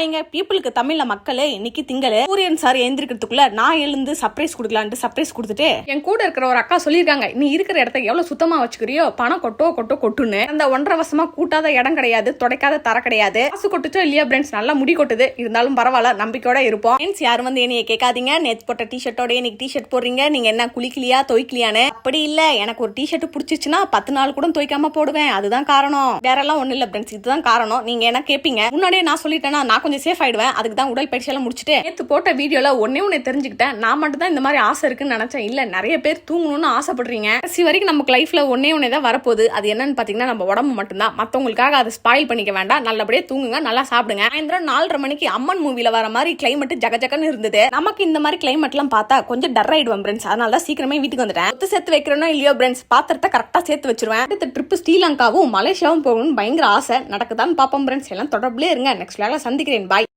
எங்க பீப்புளுக்கு தமிழ்ல மக்களே இன்னைக்கு திங்கள் சூரியன் சார் எழுந்திருக்கிறதுக்குள்ள நான் எழுந்து சர்ப்ரைஸ் கொடுக்கலான்ட்டு சர்ப்ரைஸ் கொடுத்துட்டு என் கூட இருக்கிற ஒரு அக்கா சொல்லியிருக்காங்க, நீ இருக்கிற இடத்த எவ்வளவு சுத்தமா வச்சுக்கிறியோ பணம் கொட்டுன்னு. அந்த 1.5 வருஷமா கூட்டாத இடம் கிடையாது, துடைக்காத தர கிடையாது. காசு கொட்டுச்சோ இல்லையா ஃப்ரெண்ட்ஸ், நல்லா முடி கொட்டுது, இருந்தாலும் பரவாயில்ல, நம்பிக்கையோட இருப்போம். ஃப்ரெண்ட்ஸ் யாரும் வந்து என்னைய கேட்காதீங்க, நேத்து போட்ட டிஷர்ட்டோட இன்னைக்கு டிஷர்ட் போடுறீங்க, நீங்க என்ன குளிக்கலையா துவைக்கலையான்னு. அப்படி இல்ல, எனக்கு ஒரு டிஷர்ட் பிடிச்சிச்சுன்னா 10 நாள் கூட துவைக்காம போடுவேன், அதுதான் காரணம். வேற எல்லாம் ஒண்ணு இல்ல ஃப்ரெண்ட்ஸ், இதுதான் காரணம். நீங்க என்ன கேட்பீங்க, முன்னாடியே நான் சொல்லிட்டேன்னா நான் கொஞ்சம் சேஃப் ஆயிடுவேன். அதுக்கு தான் உடல் பயிற்சி எல்லாம் முடிச்சுட்டு நேத்து போட்ட வீடியோல ஒன்னே தெரிஞ்சுக்கிட்டேன். நான் மட்டும் தான் இந்த மாதிரி ஆசை இருக்குன்னு நினைச்சேன். இல்ல, நிறைய பேர் தூங்கணும்னு ஆசைப்படுறீங்க. கடைசி வரைக்கும் நமக்கு லைஃப்ல ஒன்னே தான் வரப்போகுது. அது என்னன்னு பாத்தீங்கன்னா நம்ம உடம்பு மட்டும்தான். மத்தவங்களுக்காக அதை ஸ்பாயில் பண்ணிக்க வேண்டாம். நல்லபடியா தூங்குங்க, நல்லா சாப்பிடுங்க. சாயந்தரம் 4:30 மணிக்கு அம்மன் மூவில வர மாதிரி கிளைமேட் ஜகஜகன்னு இருந்தது. நமக்கு இந்த மாதிரி கிளைமேட் எல்லாம் பார்த்தா கொஞ்சம் டர் ஆயிடுவோம் ஃப்ரெண்ட்ஸ். அதனால தான் சீக்கிரமே வீட்டுக்கு வந்துட்டேன். ஒத்து சேர்த்து வைக்கிறோம் இல்லையோ ஃப்ரெண்ட்ஸ், பாத்திரத்தை கரெக்டா சேர்த்து வச்சிருவேன். அடுத்த ட்ரிப் ஸ்ரீலங்காவும் மலேசியாவும் போகணும்னு பயங்கர ஆசை. நடக்குதான்னு பாப்போம் ஃப்ரெண்ட்ஸ். எல்லாம் தொடர்புலேயே இருங்க. நெக்ஸ்ட் வேலை சந்திக்கிறேன். பாய்.